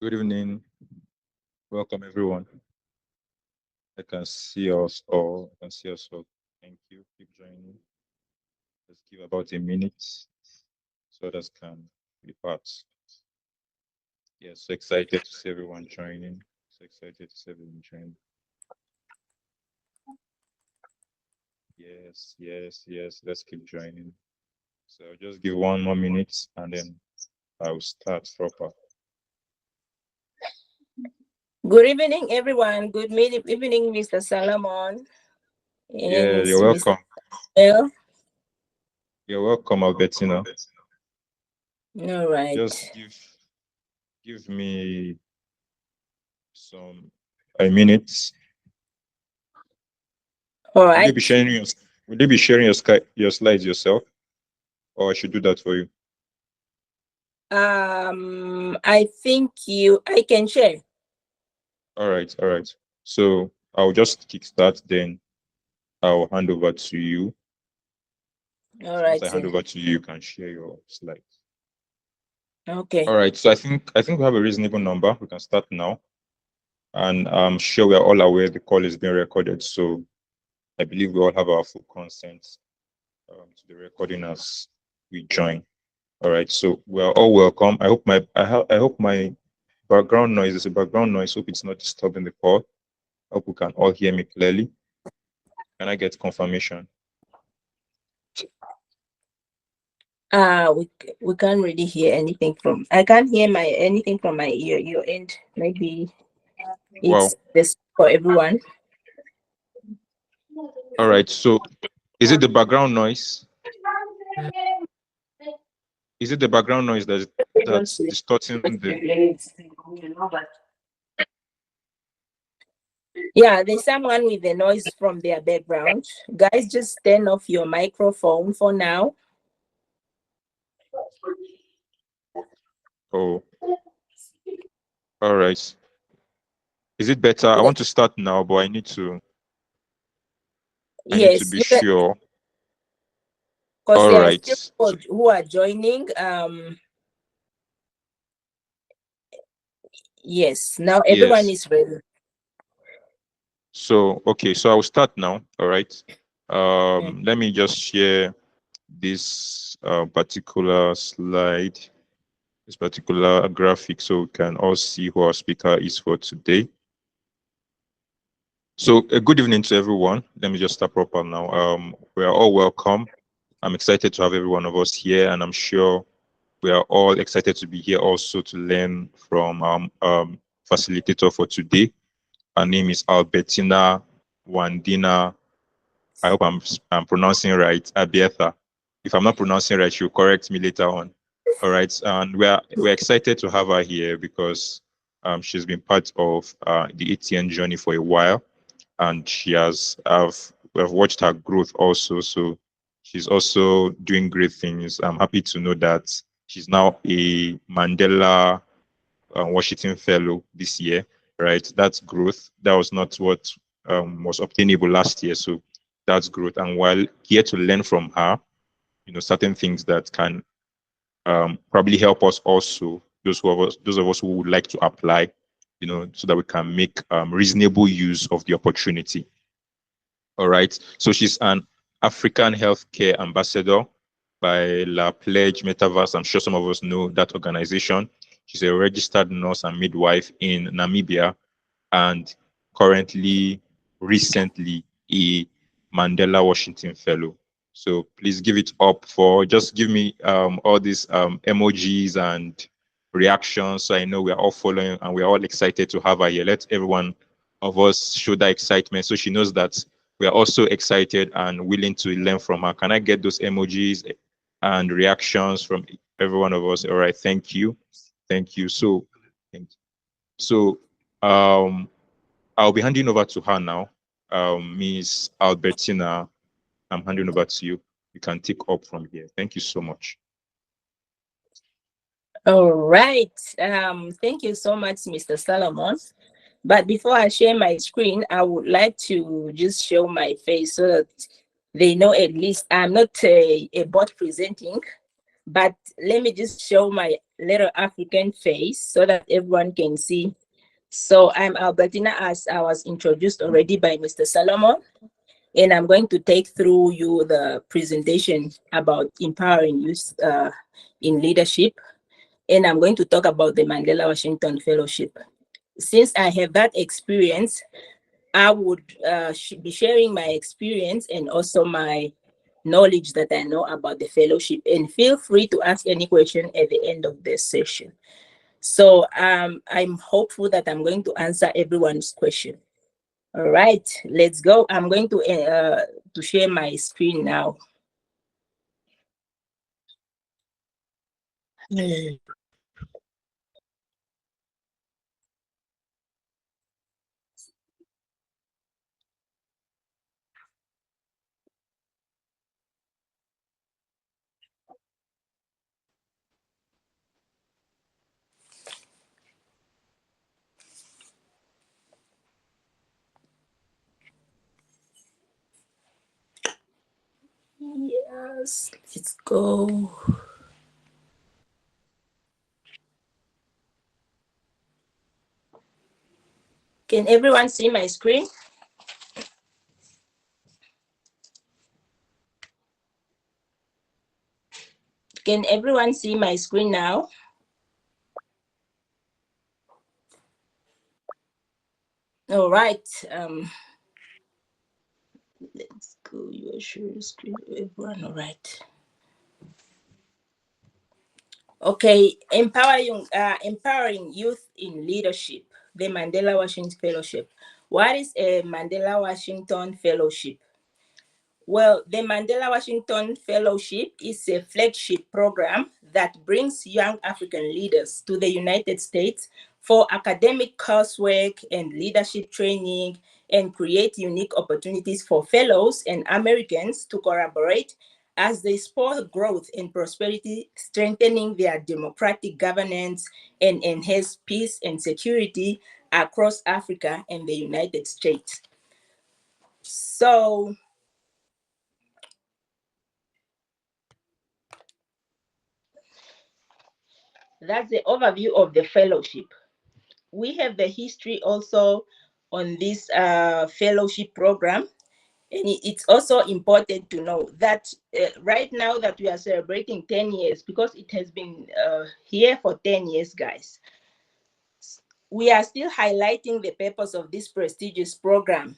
Good evening. Welcome, everyone. I can see us all. I can see us all. Thank you. Keep joining. Let's give about a minute so others can be part. Yes, so excited to see everyone joining. So excited to see everyone joining. Yes. Let's keep joining. So I'll just give one more minute and then I'll start proper. Good evening, everyone. Evening, Mr. Salomon Yeah, and you're Mr. welcome. Bell. You're welcome, Albertina. All right. Just give me some a minute. All Will you right. be sharing your Will you be sharing your slides yourself, or I should do that for you? I think I can share. All right. So I'll just kickstart, then I'll hand over to you. All So once right, I hand sir. over to you, you can share your slides. Okay. All right. So I think we have a reasonable number. We can start now, and I'm sure we are all aware the call is being recorded. So I believe we all have our full consent to the recording as we join. All right. So we are all welcome. I hope my background noise is a background noise. Hope it's not disturbing the call. Hope you can all hear me clearly. Can I get confirmation? We can't really hear anything from. I can't hear my anything from my ear. Your end. Maybe Wow. it's this for everyone. All right. So is it the background noise? Is it the background noise that's distorting the? Yeah, there's someone with the noise from their background. Guys, just turn off your microphone for now. Oh, all right. Is it better? I Yeah. want to start now, but I need to Yes, be you can, sure. because All there are right. still people who are joining. Yes, now everyone Yes. is ready. So okay. So I'll start now. All right. Mm. Let me just share this particular slide, this particular graphic, so we can all see who our speaker is for today. So, good evening to everyone. Let me just start proper now. We are all welcome. I'm excited to have every one of us here, and I'm sure we are all excited to be here also to learn from facilitator for today. Her name is Albertina Wandina. I hope I'm pronouncing right, Abiathar. If I'm not pronouncing right, she'll correct me later on. All right, and we're excited to have her here because she's been part of the ATN journey for a while, and we've watched her growth also. So she's also doing great things. I'm happy to know that she's now a Mandela Washington Fellow this year. Right, that's growth. That was not what was obtainable last year. So that's growth, and while here to learn from her, certain things that can probably help us also. Those of us who would like to apply, so that we can make reasonable use of the opportunity. All right. So she's an African healthcare ambassador by La Pledge Metaverse. I'm sure some of us know that organization. She's a registered nurse and midwife in Namibia, and currently, recently, a Mandela Washington Fellow. So please give it up for, just give me all these emojis and reactions, so I know we're all following and we're all excited to have her here. Let everyone of us show that excitement so she knows that we are also excited and willing to learn from her. Can I get those emojis and reactions from every one of us? All right, thank you. Thank you. So um, I'll be handing over to her now. Miss Albertina, I'm handing over to you. You can take up from here. Thank you so much. All right. Thank you so much, Mr. Salomon. But before I share my screen, I would like to just show my face so that they know at least I'm not a bot presenting, But let me just show my little African face so that everyone can see. So I'm Albertina, as I was introduced already by Mr. Solomon, and I'm going to take through you the presentation about empowering youth in leadership, and I'm going to talk about the Mandela Washington Fellowship. Since I have that experience, I would be sharing my experience and also my knowledge that I know about the fellowship. And feel free to ask any question at the end of this session. So I'm hopeful that I'm going to answer everyone's question. All right, let's go. I'm going to share my screen now. Yes, let's go. Can everyone see my screen? Can everyone see my screen now? All right. Let's go. You are sure screen everyone. All right. Okay, empowering youth in leadership, the Mandela Washington Fellowship. What is a Mandela Washington Fellowship? Well, the Mandela Washington Fellowship is a flagship program that brings young African leaders to the United States for academic coursework and leadership training, and create unique opportunities for fellows and Americans to collaborate as they support growth and prosperity, strengthening their democratic governance and enhance peace and security across Africa and the United States. So, that's the overview of the fellowship. We have the history also on this fellowship program. And it's also important to know that right now that we are celebrating 10 years, because it has been here for 10 years, guys, we are still highlighting the purpose of this prestigious program.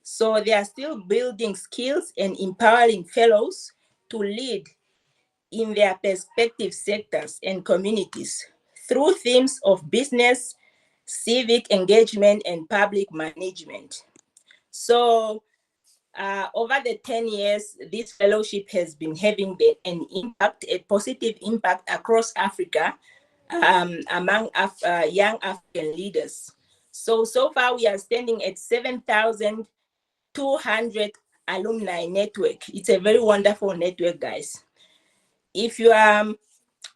So they are still building skills and empowering fellows to lead in their perspective sectors and communities through themes of business, civic engagement, and public management. So over the 10 years, this fellowship has been having an impact, a positive impact across Africa among young African leaders. So far we are standing at 7,200 alumni network. It's a very wonderful network, guys. If you are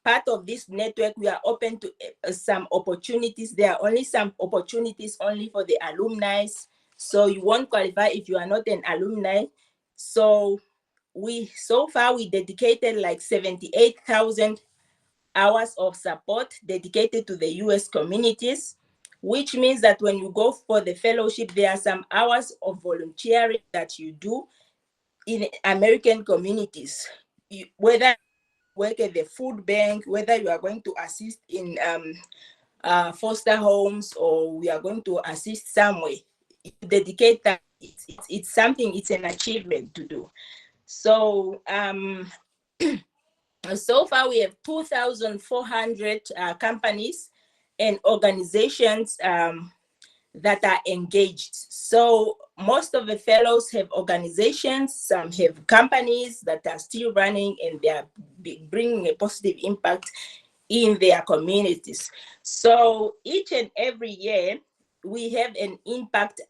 part of this network, we are open to some opportunities. There are only some opportunities only for the alumni. So you won't qualify if you are not an alumni. So far we dedicated like 78,000 hours of support dedicated to the US communities, which means that when you go for the fellowship, there are some hours of volunteering that you do in American communities, whether work at the food bank, whether you are going to assist in foster homes, or we are going to assist somewhere, you dedicate that. It's something, it's an achievement to do. So so far we have 2,400 companies and organizations that are engaged. So most of the fellows have organizations, some have companies that are still running, and they are bringing a positive impact in their communities. So each and every year we have an impact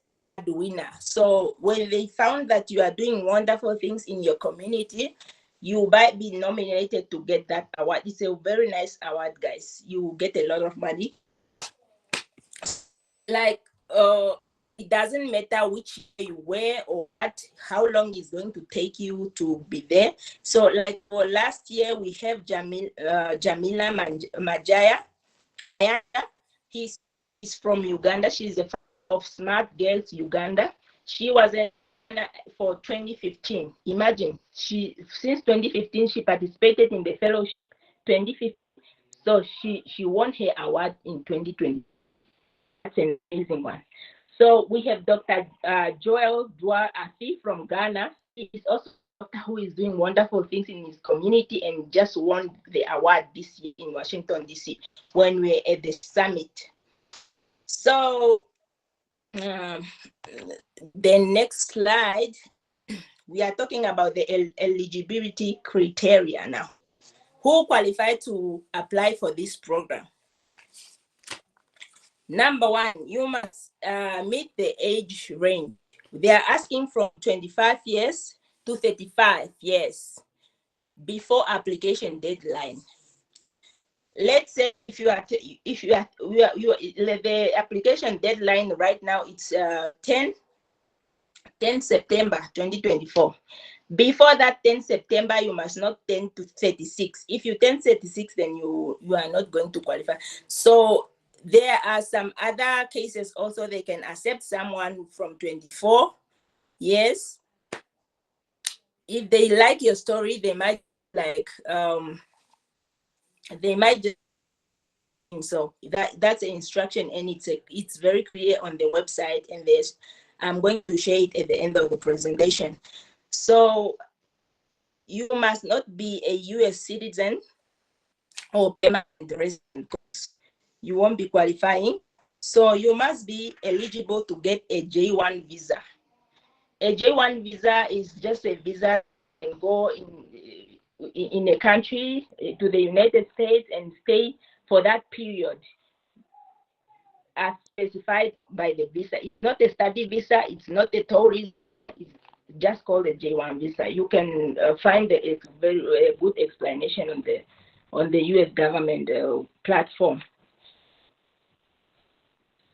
winner. So when they found that you are doing wonderful things in your community, you might be nominated to get that award. It's a very nice award, guys. You get a lot of money. Like it doesn't matter which year you were or how long it's going to take you to be there. So like for last year, we have Jamila Majaya. He's from Uganda. She's a of Smart Girls Uganda. She was in for 2015. Imagine, since 2015 she participated in the fellowship 2015. So she won her award in 2020. That's an amazing one. So we have Dr. Joel Dwar Afi from Ghana. He is also a doctor who is doing wonderful things in his community and just won the award this year in Washington, D.C. when we were at the summit. So the next slide, we are talking about the eligibility criteria now. Who qualified to apply for this program? Number one, you must meet the age range. They are asking from 25 years to 35 years before application deadline. Let's say if you are the application deadline right now, it's 10 September 2024. Before that 10 September, you must not turn to 36. If you turn 36, then you are not going to qualify. So there are some other cases also. They can accept someone from 24 years. If they like your story, they might just, so that's an instruction, and it's very clear on the website, and I'm going to share it at the end of the presentation. So you must not be a US citizen or permanent resident, because you won't be qualifying. So you must be eligible to get a J1 visa. A J1 visa is just a visa and go in a country to the United States and stay for that period as specified by the visa. It's not a study visa, it's not a tourist, it's just called a J1 visa. You can find a very good explanation on the US government platform.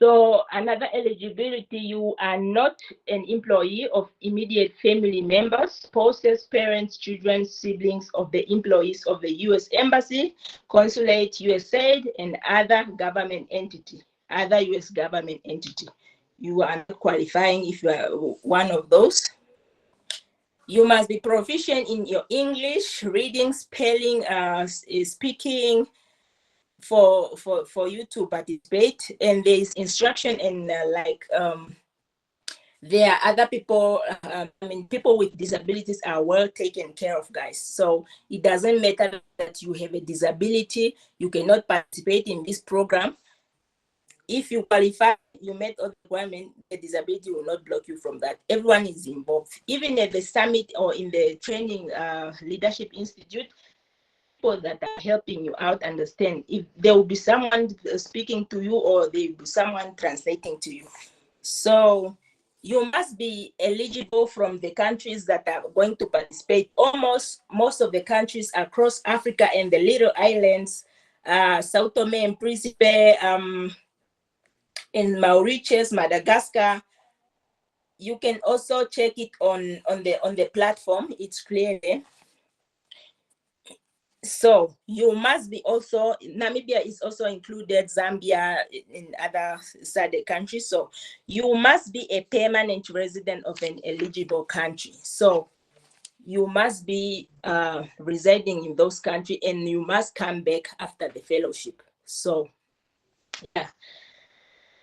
So another eligibility, you are not an employee of immediate family members, spouses, parents, children, siblings of the employees of the US Embassy, Consulate, USAID, and other government entity. Other US government entity. You are not qualifying if you are one of those. You must be proficient in your English, reading, spelling, speaking, for you to participate. And there is instruction, and there are other people, people with disabilities are well taken care of, guys. So it doesn't matter that you have a disability, you cannot participate in this program. If you qualify, you met all the requirements, the disability will not block you from that. Everyone is involved. Even at the summit or in the training leadership institute, people that are helping you out understand if there will be someone speaking to you or there will be someone translating to you. So you must be eligible from the countries that are going to participate. Almost most of the countries across Africa and the little islands, Sao Tome and Principe, in Mauritius, Madagascar. You can also check it on the platform. It's clear there. So you must be also, Namibia is also included, Zambia, in other SADC countries. So you must be a permanent resident of an eligible country. So you must be residing in those countries, and you must come back after the fellowship. So yeah,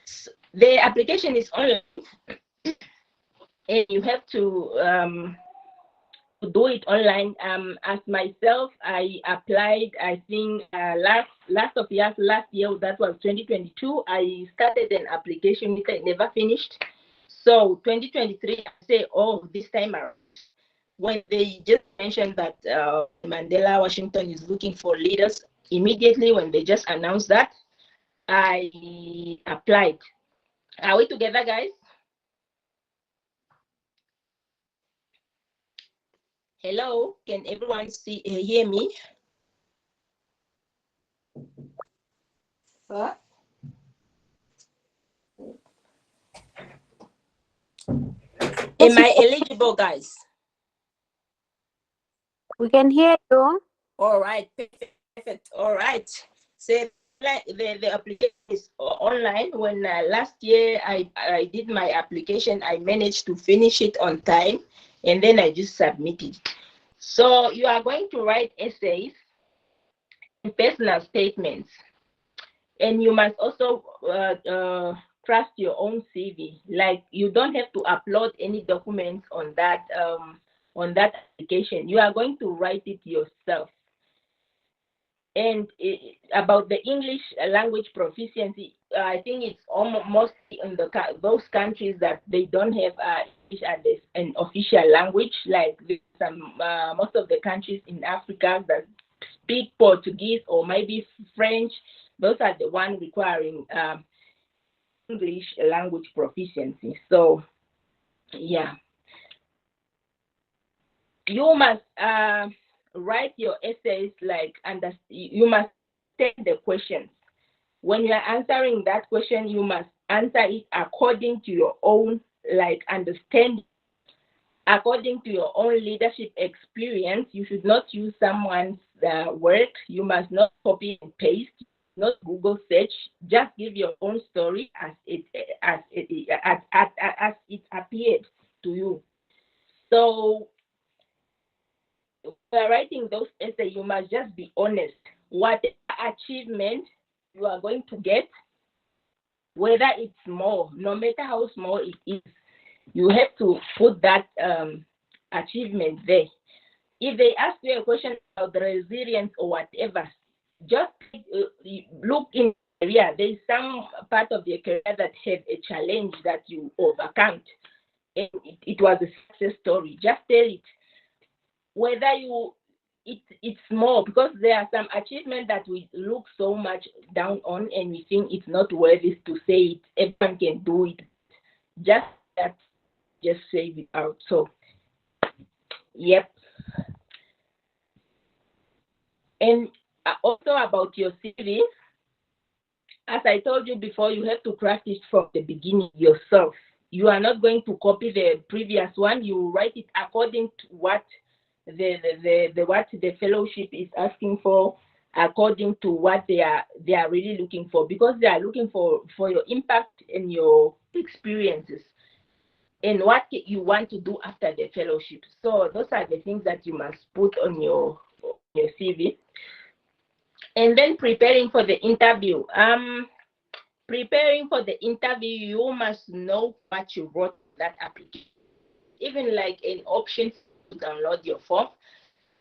so the application is online, and you have to do it online. As myself, I applied, I think last year, that was 2022. I started an application, which I never finished. So 2023, I say, oh, this time around, when they just mentioned that Mandela Washington is looking for leaders, immediately when they just announced that, I applied. Are we together, guys? Hello, can everyone hear me? Huh? Am I eligible, guys? We can hear you. All right, perfect. All right. So the application is online. When last year I did my application, I managed to finish it on time, and then I just submitted. So you are going to write essays and personal statements, and you must also trust your own CV. Like, you don't have to upload any documents on that application. You are going to write it yourself. And about the English language proficiency, I think it's almost in those countries that they don't have English as an official language. Like most of the countries in Africa that speak Portuguese or maybe French, those are the ones requiring English language proficiency. So, yeah, you must write your essays like you must take the questions. When you are answering that question, you must answer it according to your own understanding, according to your own leadership experience. You should not use someone's work. You must not copy and paste, not Google search. Just give your own story as it appeared to you. So by writing those essays, you must just be honest. What achievement you are going to get, whether it's small, no matter how small it is, you have to put that achievement there. If they ask you a question about the resilience or whatever, just look in the career. There's some part of your career that had a challenge that you overcome, and it was a success story. Just tell it. Whether it's small, because there are some achievements that we look so much down on and we think it's not worthy to say it. Everyone can do it. Just say it out. So, yep. And also about your CV, as I told you before, you have to craft it from the beginning yourself. You are not going to copy the previous one. You write it according to what the fellowship is asking for, according to what they are really looking for, because they are looking for your impact and your experiences and what you want to do after the fellowship. So those are the things that you must put on your CV. And then preparing for the interview. Preparing for the interview, you must know what you wrote that application. Even like an option to download your form.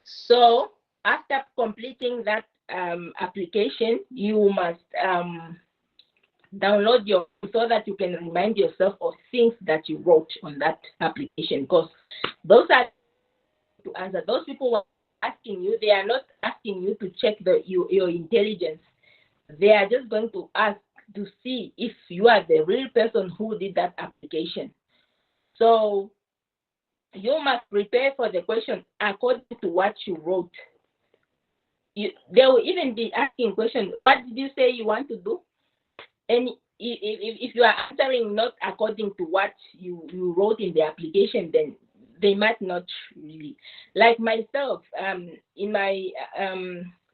So after completing that application, you must download your so that you can remind yourself of things that you wrote on that application, because those are to answer. Those people who are asking you, they are not asking you to check your intelligence. They are just going to ask to see if you are the real person who did that application. So you must prepare for the question according to what you wrote. They will even be asking questions. What did you say you want to do? And if you are answering not according to what you wrote in the application, then they might not really. Like myself, in my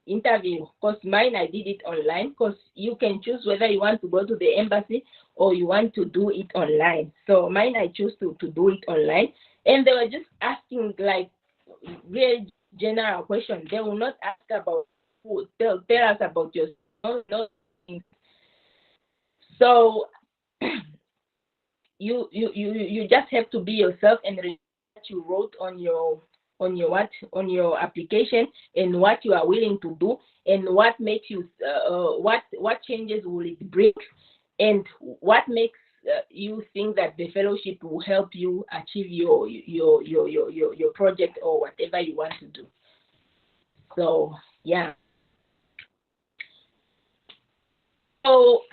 interview, because mine I did it online, because you can choose whether you want to go to the embassy or you want to do it online. So mine I choose to do it online. And they were just asking like very general questions. They will not ask about tell us about yourself. No. So you just have to be yourself and read what you wrote on your application and what you are willing to do and what makes you what changes will it bring and what makes you think that the fellowship will help you achieve your project or whatever you want to do. So yeah. So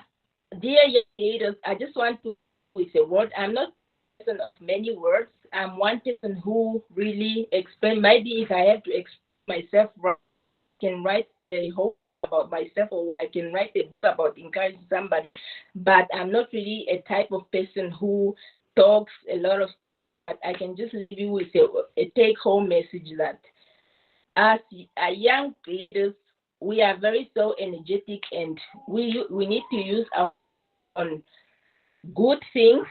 dear young leaders, I just want to with a word. I'm not a person of many words. I'm one person who really explain. Maybe if I have to explain myself, I can write a whole about myself, or I can write a book about encouraging somebody. But I'm not really a type of person who talks a lot of I can just leave you with a take-home message that as young leaders, we are very so energetic, and we need to use our on good things.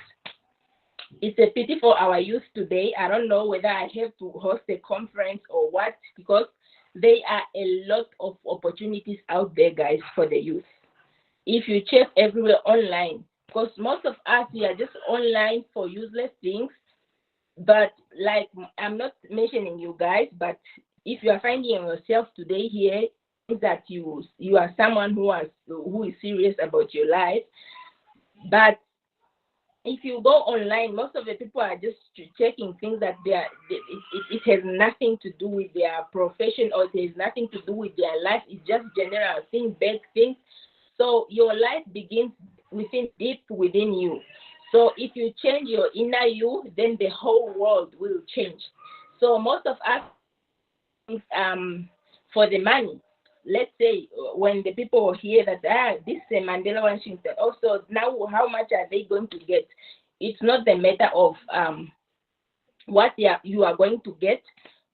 It's a pity for our youth today. I don't know whether I have to host a conference or what, because there are a lot of opportunities out there, guys, for the youth. If you check everywhere online, because most of us, we are just online for useless things. But like, I'm not mentioning you guys, but if you are finding yourself today here, that you are someone who is serious about your life. But if you go online, most of the people are just checking things that it has nothing to do with their profession, or it has nothing to do with their life. It's just general things, bad things. So your life begins deep within you. So if you change your inner you, then the whole world will change. So most of us, for the money, let's say when the people hear that this is a Mandela Washington, also now how much are they going to get? It's not the matter of what you are going to get,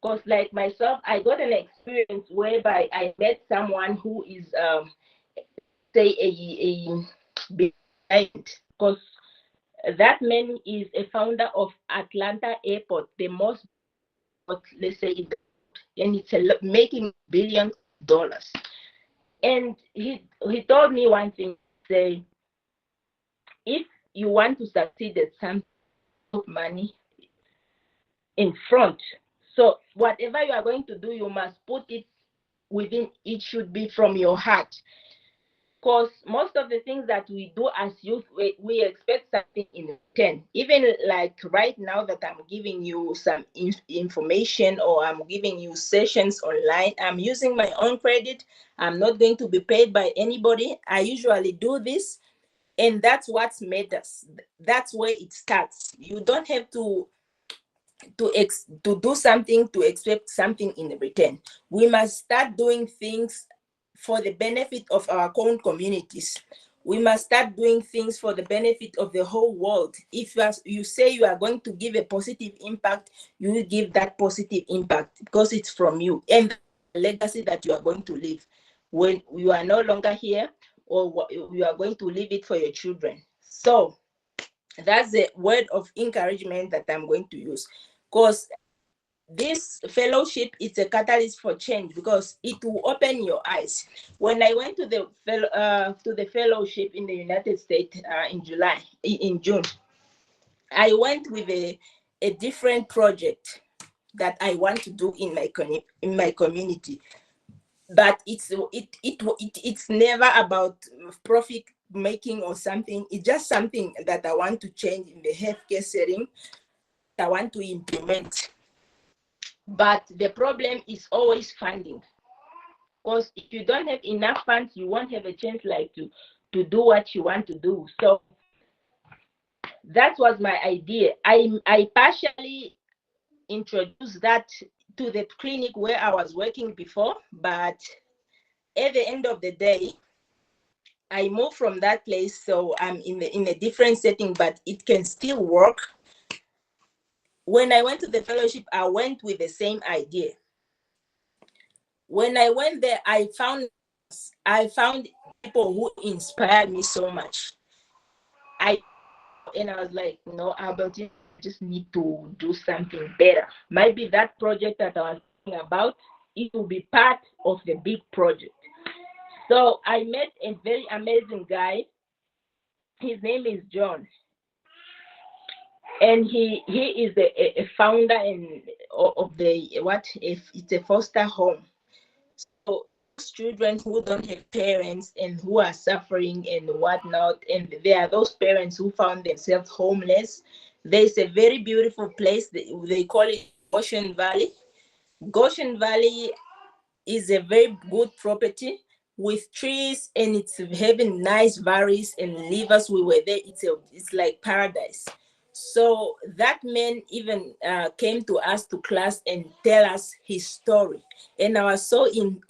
because like myself, I got an experience whereby I met someone who is say a behind, because that man is a founder of Atlanta Airport, the most, let's say, and it's making billions of dollars. And he told me one thing, say, if you want to succeed at something, put money in front. So whatever you are going to do, you must put it within, it should be from your heart. Because most of the things that we do as youth, we expect something in return. Even like right now that I'm giving you some information, or I'm giving you sessions online, I'm using my own credit. I'm not going to be paid by anybody. I usually do this, and that's what's made us. That's where it starts. You don't have to do something to expect something in return. We must start doing things for the benefit of our own communities. We must start doing things for the benefit of the whole world. If you say you are going to give a positive impact, you will give that positive impact, because it's from you, and the legacy that you are going to leave when you are no longer here, or you are going to leave it for your children. So that's the word of encouragement that I'm going to use, because this fellowship is a catalyst for change, because it will open your eyes. When I went to the fellowship in the United States in June, I went with a different project that I want to do in my community. But it's never about profit making or something. It's just something that I want to change in the healthcare setting. I want to implement. But the problem is always funding, because if you don't have enough funds, you won't have a chance to do what you want to do. So that was my idea. I partially introduced that to the clinic where I was working before, but at the end of the day, I moved from that place, so I'm in a different setting, but it can still work. When I went to the fellowship, I went with the same idea. When I went there, I found people who inspired me so much. I was like, no, Albert, you just need to do something better. Maybe that project that I was thinking about, it will be part of the big project. So I met a very amazing guy. His name is John, and he is a founder of it's a foster home. So those children who don't have parents and who are suffering and whatnot, and there are those parents who found themselves homeless. There's a very beautiful place, they call it Goshen Valley. Goshen Valley is a very good property with trees, and it's having nice valleys and rivers. We were there. It's like paradise. So that man even came to us to class and tell us his story, and I was so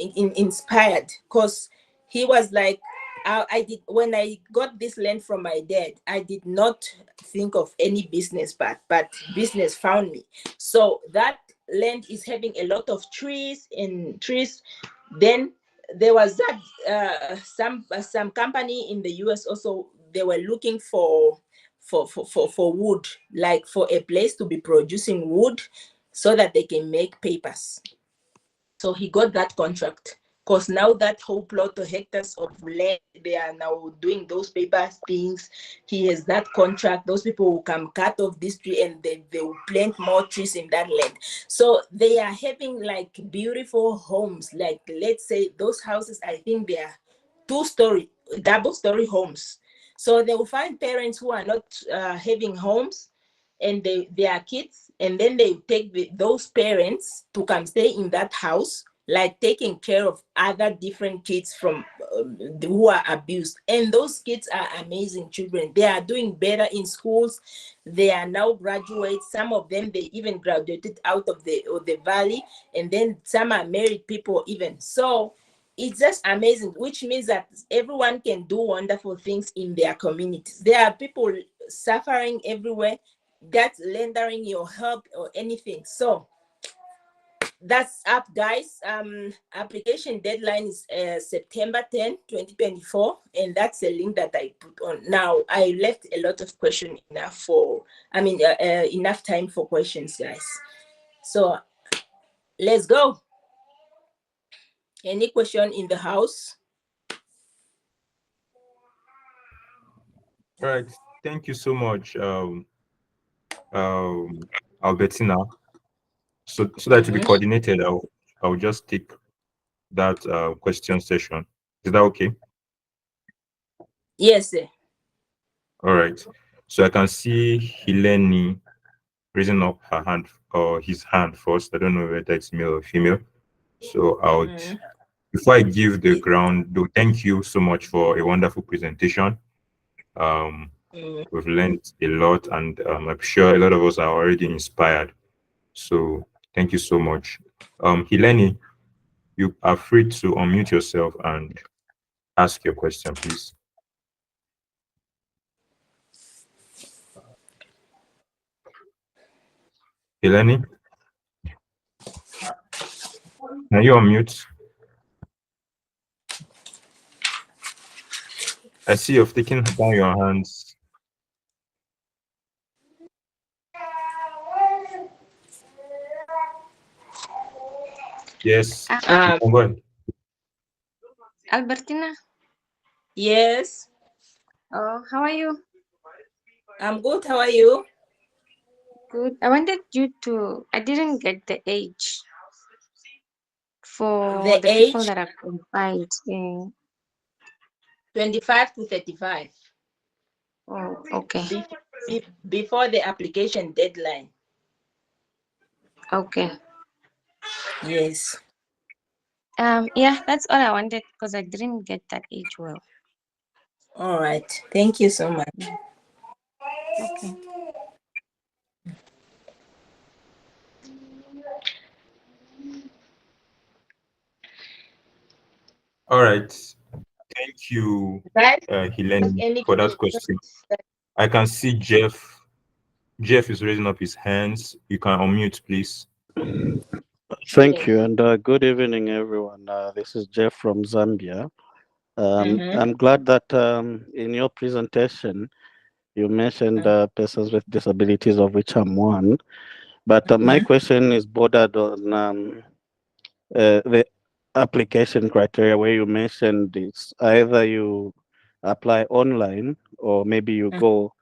inspired, because he was like, I did, when I got this land from my dad, I did not think of any business path, but business found me. So that land is having a lot of trees and trees. Then there was that some company in the US also, they were looking for wood, like for a place to be producing wood so that they can make papers. So he got that contract because now that whole plot of hectares of land, they are now doing those paper things. He has that contract. Those people will come cut off this tree and they will plant more trees in that land. So they are having like beautiful homes. Like, let's say those houses, I think they are 2-story, double-story homes. So they will find parents who are not having homes, and their kids, and then they take those parents to come stay in that house, like taking care of other different kids from who are abused. And those kids are amazing children. They are doing better in schools. They are now graduates. Some of them, they even graduated out of the valley, and then some are married people even. So it's just amazing, which means that everyone can do wonderful things in their communities. There are people suffering everywhere, that's lending your help or anything. So that's up, guys. Application deadline is September 10, 2024, and that's the link that I put on. Now I left a lot of questions, enough time for questions, guys. So let's go. Any question in the house? All right. Thank you so much, Albertina. So that to be coordinated, I'll just take that question session. Is that okay? Yes, sir. All right. So I can see Heleni raising up her hand or his hand first. I don't know whether it's male or female. So before I give the ground, though, thank you so much for a wonderful presentation. We've learned a lot, and I'm sure a lot of us are already inspired. So thank you so much. Heleni, you are free to unmute yourself and ask your question, please. Heleni, can you unmute? I see you've taken down your hands. Yes, you can go ahead. Albertina, Yes, how are you? I'm good. How are you? Good. I wanted you to, I didn't get the age for The the people age that are confined. 25 to 35. Oh, okay. Before the application deadline. Okay. Yes. Yeah, that's all I wanted because I didn't get that age well. All right. Thank you so much. Okay. All right. Thank you, Guys, Helene, any for that question. I can see Jeff. Jeff is raising up his hands. You can unmute, please. Thank you, and good evening, everyone. This is Jeff from Zambia. I'm glad that in your presentation you mentioned persons with disabilities, of which I'm one. But my question is bordered on the application criteria, where you mentioned it's either you apply online or maybe you go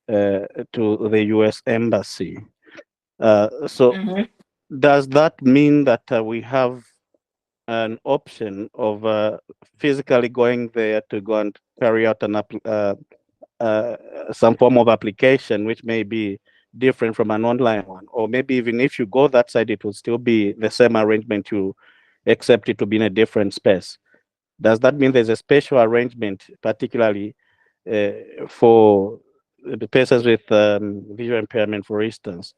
to the U.S. Embassy. So does that mean that we have an option of physically going there to go and carry out some form of application, which may be different from an online one? Or maybe even if you go that side, it will still be the same arrangement, you accept it to be in a different space. Does that mean there's a special arrangement, particularly for the persons with visual impairment, for instance?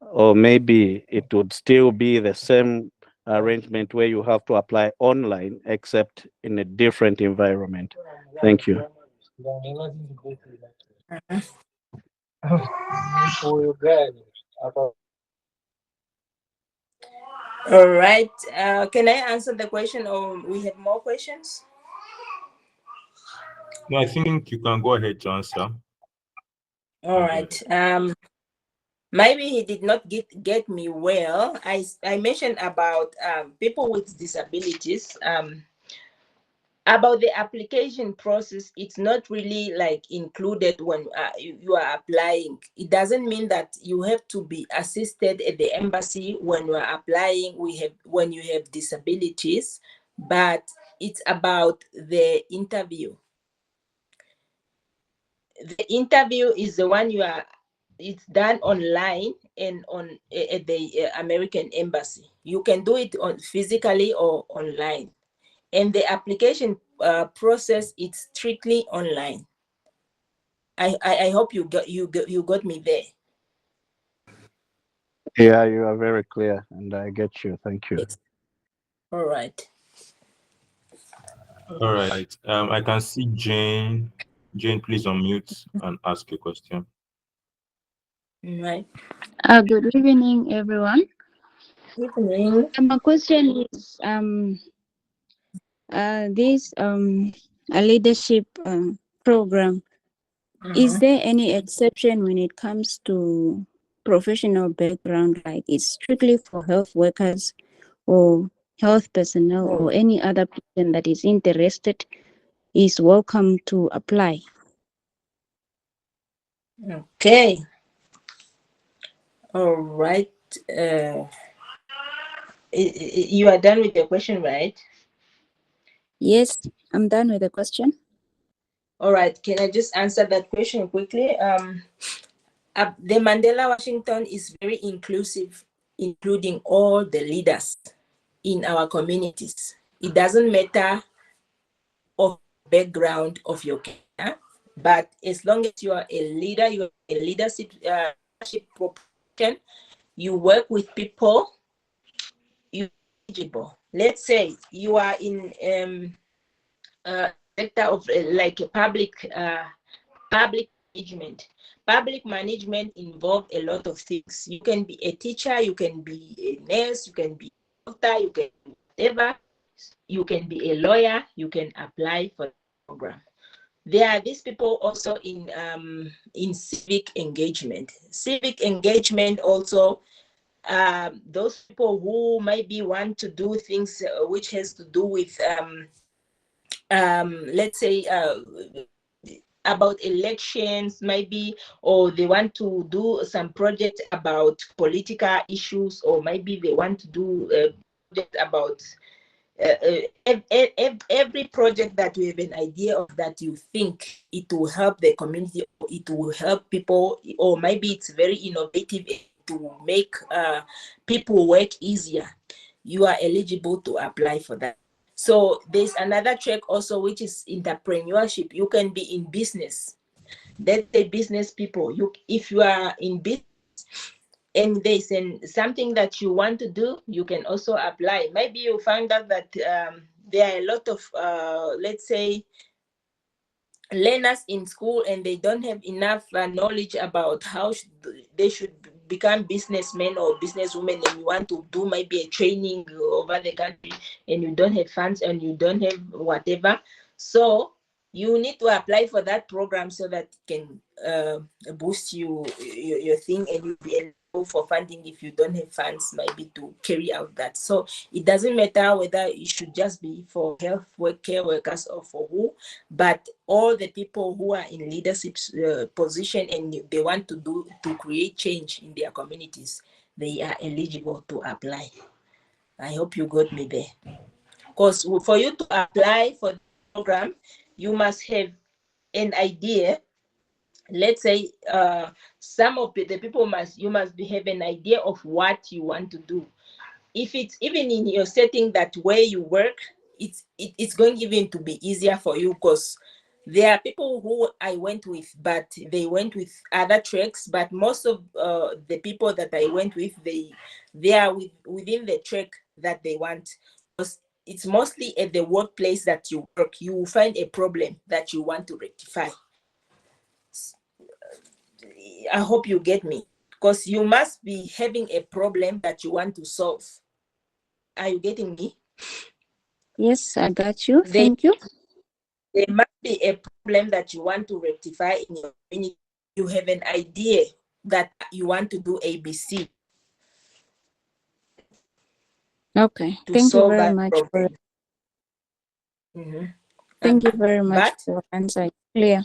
Or maybe it would still be the same arrangement where you have to apply online, except in a different environment. Thank you. All right. Can I answer the question, or we have more questions? No, I think you can go ahead to answer. All right. Maybe he did not get me well. I mentioned about people with disabilities. About the application process, it's not really like included when you are applying. It doesn't mean that you have to be assisted at the embassy when you are applying. When you have disabilities, but it's about the interview. The interview is the one it's done online and at the American embassy. You can do it on physically or online. And the application process, it's strictly online. I hope you got me there. Yeah, you are very clear, and I get you. Thank you. Yes. All right. All right. I can see Jane. Jane, please unmute and ask your question. Right. Good evening, everyone. Good evening. My question is this a leadership program. Is there any exception when it comes to professional background, like it's strictly for health workers or health personnel or any other person that is interested is welcome to apply? Okay. All right. You are done with your question, right? Yes, I'm done with the question. All right. Can I just answer that question quickly? The Mandela Washington is very inclusive, including all the leaders in our communities. It doesn't matter of background of your career, but as long as you are a leader, you are a leadership profession, you work with people, you're eligible. Let's say you are in sector of like a public management. Public management involves a lot of things. You can be a teacher, you can be a nurse, you can be a doctor, you can be whatever. You can be a lawyer, you can apply for the program. There are these people also in civic engagement. Civic engagement also, those people who maybe want to do things which has to do with let's say about elections maybe, or they want to do some project about political issues, or maybe they want to do a project about every project that you have an idea of that you think it will help the community, or it will help people, or maybe it's very innovative to make people work easier, you are eligible to apply for that. So there's another track also, which is entrepreneurship. You can be in business. That's the business people. If you are in business and there's something that you want to do, you can also apply. Maybe you find out that there are a lot of, let's say, learners in school, and they don't have enough knowledge about how they should become businessmen or businesswomen, and you want to do maybe a training over the country, and you don't have funds and you don't have whatever. So you need to apply for that program so that it can boost your thing, and you'll be eligible for funding if you don't have funds maybe to carry out that. So it doesn't matter whether it should just be for health care workers or for who, but all the people who are in leadership position and they want to create change in their communities, they are eligible to apply. I hope you got me there. Because for you to apply for the program, you must have an idea. Let's say some of the people must have an idea of what you want to do. If it's even in your setting that where you work, it's going even to be easier for you, because there are people who I went with, but they went with other tracks. But most of the people that I went with, they are within the track that they want. Because it's mostly at the workplace that you work, you will find a problem that you want to rectify. I hope you get me, because you must be having a problem that you want to solve. Are you getting me? Yes, I got you. Thank you. There must be a problem that you want to rectify in your community. You have an idea that you want to do ABC. Okay. Thank you very much. Thank you very much for your answer. Clear.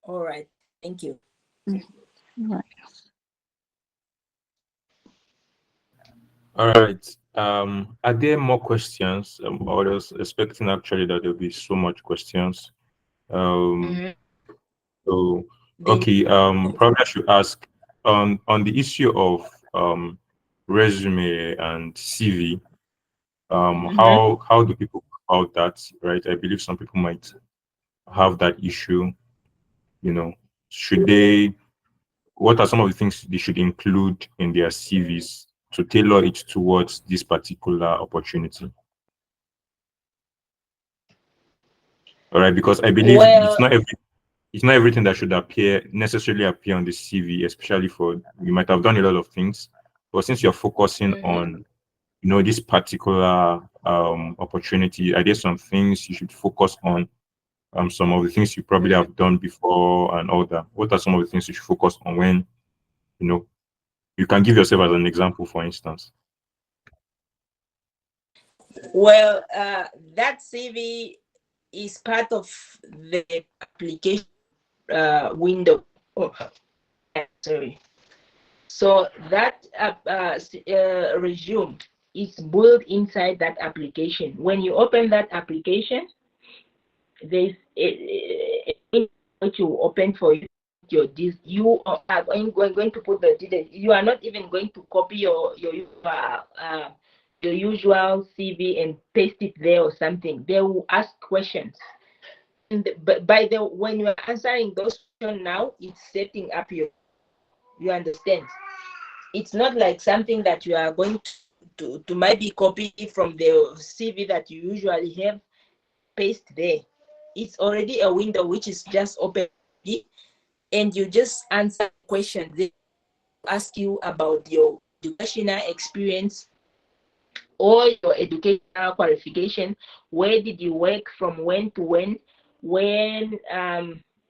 All right. Thank you. All right. All right. Are there more questions? I was expecting actually that there'll be so much questions. So okay. Probably I should ask on the issue of resume and CV. How do people go about that? Right. I believe some people might have that issue. You know, should they? What are some of the things they should include in their CVs to tailor it towards this particular opportunity? All right, because I believe it's not everything that should necessarily appear on the CV, especially for, you might have done a lot of things, but since you're focusing on, this particular opportunity, are there some things you should focus on? Some of the things you probably have done before and all that. What are some of the things you should focus on when, you can give yourself as an example, for instance? Well, that CV is part of the application window. Oh, sorry. So that resume is built inside that application. When you open that application, there's a which will open for you. You are going to put the details. You are not even going to copy your usual CV and paste it there or something. They will ask questions. But when you are answering those questions now, it's setting up you understand. It's not like something that you are going to maybe copy from the CV that you usually have, paste there. It's already a window which is just open, and you just answer questions. They ask you about your educational experience or your educational qualification. Where did you work from when to when? When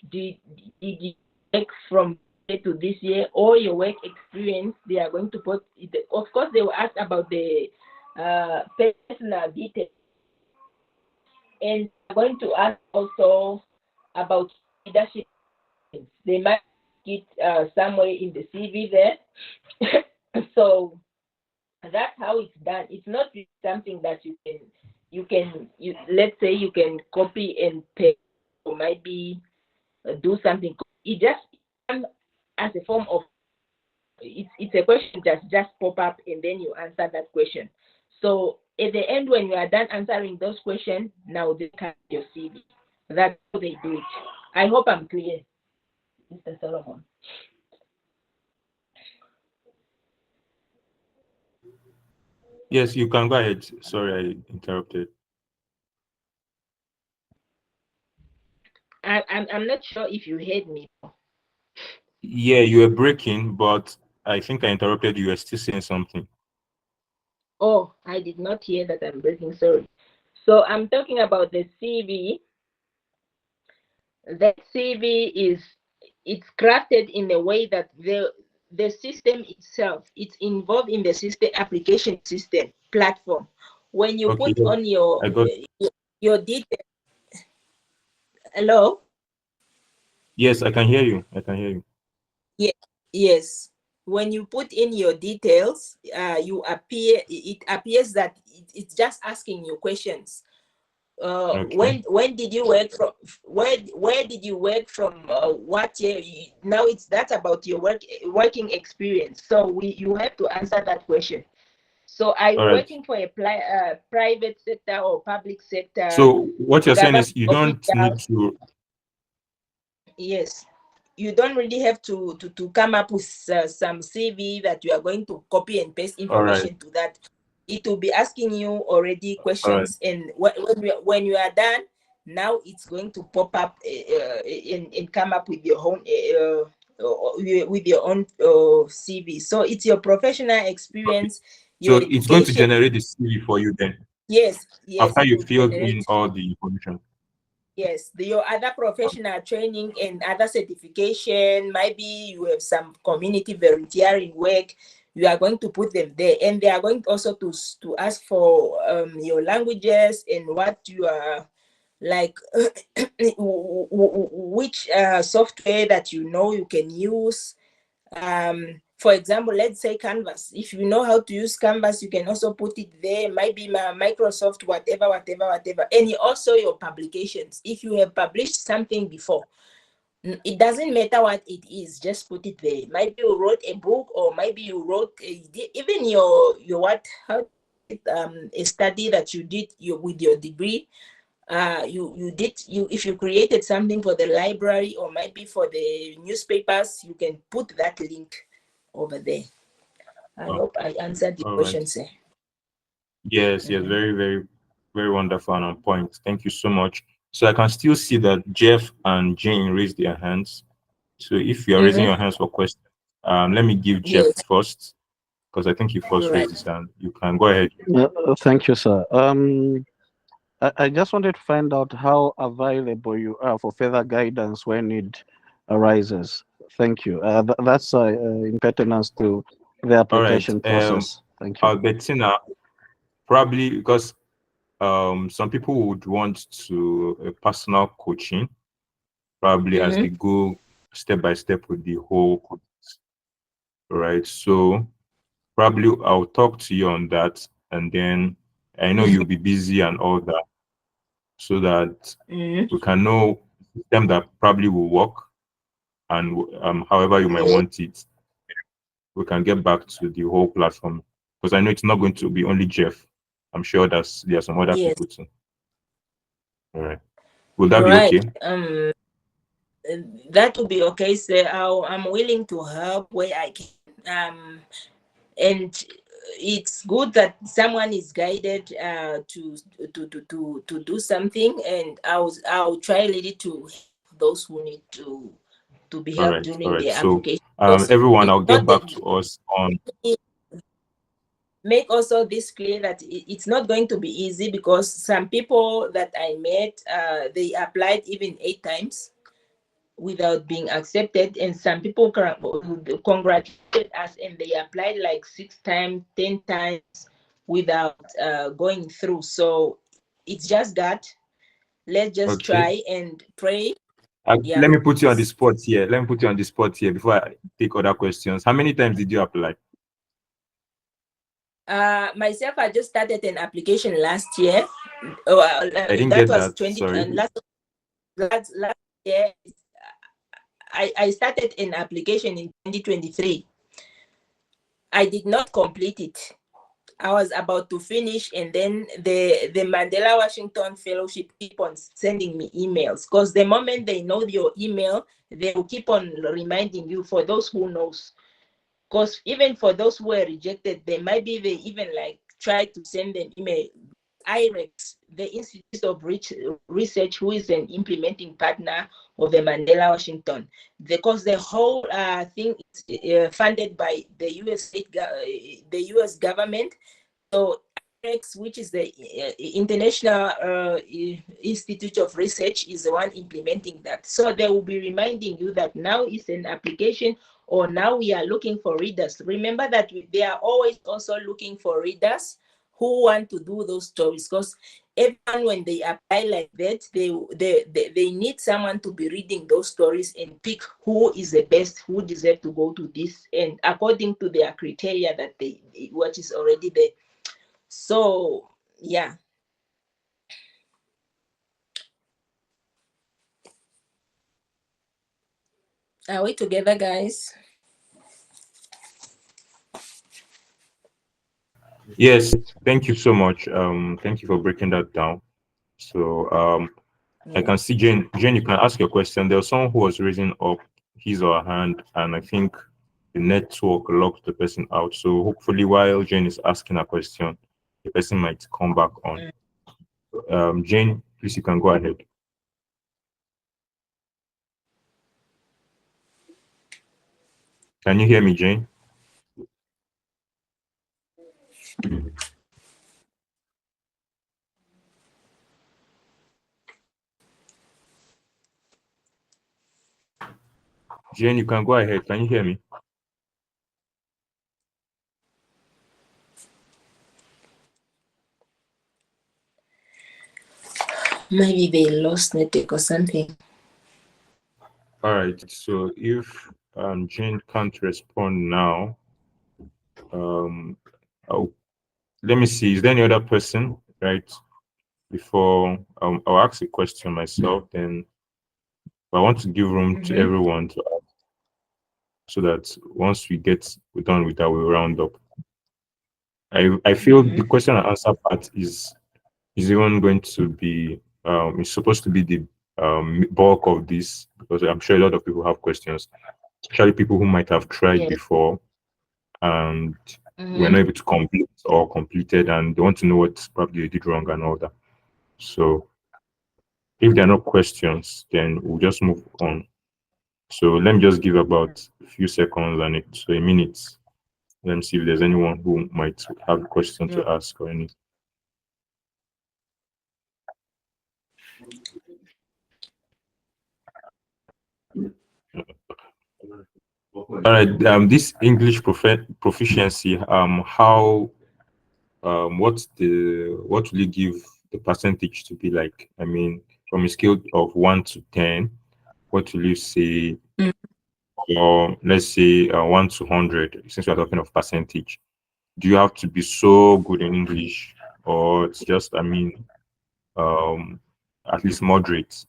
did you work from to this year, or your work experience? They are going to put it. Of course, they will ask about the personal details, and they're going to ask also about leadership. They might get somewhere in the CV there. So that's how it's done. It's not something that let's say you can copy and paste, or maybe do something. It just comes as a form of, it's a question that just pop up, and then you answer that question. So at the end, when you are done answering those questions, now they can your CV. That's how they do it. I hope I'm clear, Mr. Solomon. Yes, you can go ahead. Sorry, I interrupted. I'm not sure if you heard me. Yeah, you were breaking, but I think I interrupted you. You were still saying something. Oh, I did not hear that. I'm breaking. Sorry. So I'm talking about the CV. That CV it's crafted in a way that the system itself, it's involved in the system application system platform. When you put on your details. Hello? Yes, I can hear you. I can hear you. Yeah, yes. When you put in your details, it appears that it's just asking you questions. When did you work from? Where did you work from? What year? Now that's about your working experience. So you have to answer that question. So are you working for a private sector or public sector? So what you're saying is you don't need to. Yes, you don't really have to come up with some CV that you are going to copy and paste information to that. it will be asking you already questions, and when you are done, now it's going to pop up and come up with your own CV. So it's your professional experience, So your it's going to education. generate the CV for you then, Yes, after it you will filled generate. in all the information. Yes, your other professional training and other certification, maybe you have some community volunteering work, you are going to put them there, and they are going also to ask for your languages and what you are like, which software that you can use. For example, let's say Canvas. If you know how to use Canvas, you can also put it there. Maybe Microsoft, whatever. And also your publications. If you have published something before, it doesn't matter what it is, just put it there. Maybe you wrote a book, or maybe you wrote even your a study that you did with your degree. If you created something for the library or maybe for the newspapers, you can put that link over there. I hope I answered the question, sir. Yes, very, very, very wonderful and on point. Thank you so much. So I can still see that Jeff and Jane raised their hands. So if you are raising your hands for questions, let me give Jeff first, because I think he first raised his hand. You can go ahead. Thank you, sir. I just wanted to find out how available you are for further guidance when need arises. Thank you. That's in pertinence to the application process. Thank you. Albertina, probably because some people would want to personal coaching, probably as they go step by step with the whole process. Right. So probably I'll talk to you on that, and then I know you'll be busy and all that, so that we can know the system that probably will work, and however you might want it, we can get back to the whole platform, because I know it's not going to be only Jeff. I'm sure there are some other people too. All right. Will that be okay? That will be okay, sir. I'm willing to help where I can. And it's good that someone is guided to do something, and I'll try really to help those who need to be helped during the application. So everyone, I'll get back to us on. Make also this clear that it's not going to be easy, because some people that I met, they applied even 8 times without being accepted, and some people congratulated us and they applied like 6 times, 10 times without going through. So it's just that let's just try and pray. Let me put you on the spot here. Before I take other questions. How many times did you apply? Myself, I just started an application last year. I didn't get was that. 20 Sorry. Last year. I started an application in 2023. I did not complete it. I was about to finish, and then the Mandela Washington Fellowship keep on sending me emails, because the moment they know your email, they will keep on reminding you. For those who knows, because even for those who were rejected, they even like try to send them email. IREX, the Institute of Research, who is an implementing partner of the Mandela Washington, because the whole thing is funded by the US government. So IREX, which is the International Institute of Research, is the one implementing that. So they will be reminding you that now is an application, or now we are looking for readers. Remember that they are always also looking for readers who want to do those stories, because everyone, when they apply like that, they need someone to be reading those stories and pick who is the best, who deserve to go to this, and according to their criteria that what is already there. So yeah. Are we together, guys? Yes, thank you so much. Thank you for breaking that down. So I can see Jane. Jane, you can ask your question. There was someone who was raising up his or her hand, and I think the network locked the person out. So hopefully, while Jane is asking a question, the person might come back on. Jane, please, you can go ahead. Can you hear me, Jane? Jane, you can go ahead. Can you hear me? Maybe they lost network or something. All right. So if Jane can't respond now, let me see. Is there any other person, right? Before I'll ask a question myself, then I want to give room to everyone to ask, so that once we're done with that, we'll round up. I feel the question and answer part is even going to be it's supposed to be the bulk of this, because I'm sure a lot of people have questions, especially people who might have tried before and were not able to complete or completed, and they want to know what probably they did wrong and all that. So if there are no questions, then we'll just move on. So let me just give about a few seconds and so a minute. Let me see if there's anyone who might have a question to ask or anything. All right. This English proficiency. How? What will you give the percentage to be like? I mean, from a scale of 1 to 10, what will you say? Or let's say 1 to 100, since we're talking of percentage. Do you have to be so good in English, or it's just, I mean, at least moderate?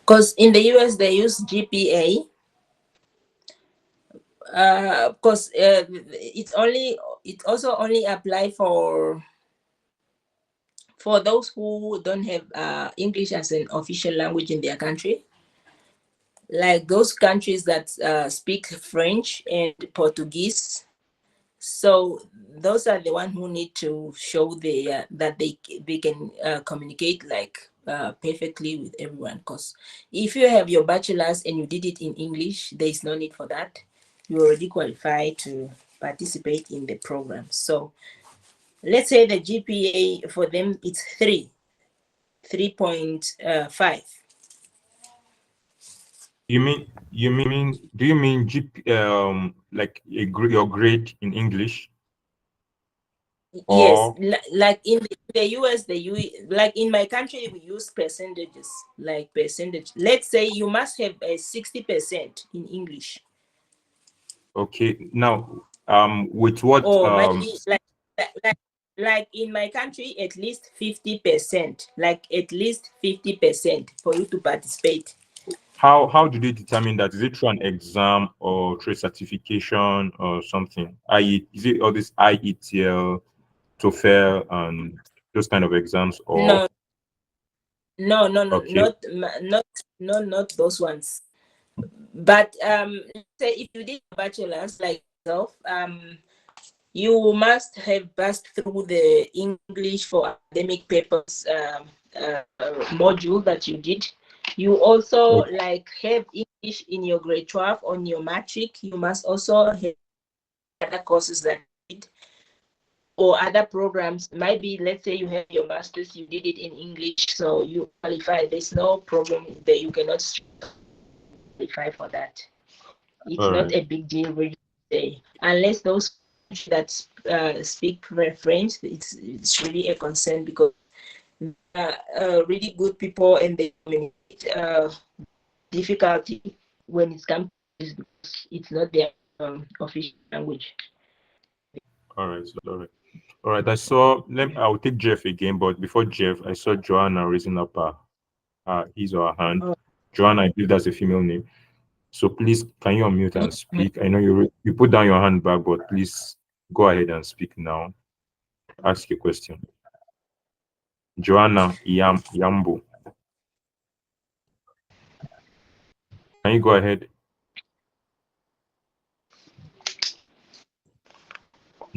Because in the US they use GPA. Because it also only apply for those who don't have English as an official language in their country, like those countries that speak French and Portuguese. So those are the ones who need to show that they can communicate like perfectly with everyone. Because if you have your bachelor's and you did it in English, there is no need for that. You already qualify to participate in the program. So let's say the GPA for them it's 3.5. Do you mean like your grade in English? Yes, Or like in the US, like in my country, we use percentages, like percentage. Let's say you must have a 60% in English. okay, now with what Or maybe like in my country, at least 50%, like at least 50% for you to participate. how do they determine that? Is it through an exam or through a certification or something? Is it all this IETL, TOEFL, and those kind of exams? Or No, okay, not those ones. But let's say if you did a bachelor's like yourself, you must have passed through the English for academic papers module that you did. You also okay. like have English in your grade 12 on your matric. You must also have other courses that you did or other programs. Maybe let's say you have your master's, you did it in English, so you qualify. There's no problem that you cannot qualify for that. It's All not right. a big deal, really, unless those that speak French. It's really a concern because really good people and they communicate difficulty when it comes to this because it's not their official language. All right. All right. All right. I'll take Jeff again, but before Jeff, I saw Joanna raising up his or her hand. Oh. Joanna, I believe that's a female name. So please, can you unmute and speak? I know you put down your hand back, but please go ahead and speak now. Ask your question. Joanna Yambo. Can you go ahead?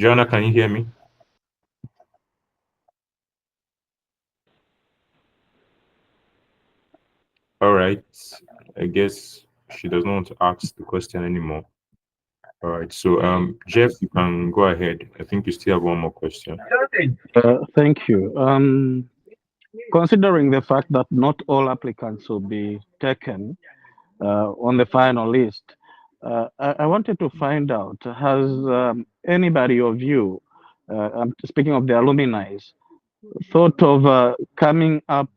Joanna, can you hear me? All right. I guess she does not want to ask the question anymore. All right. So, Jeff, you can go ahead. I think you still have one more question. Thank you. Considering the fact that not all applicants will be taken on the final list, I wanted to find out, has anybody of you, I'm speaking of the alumni, thought of coming up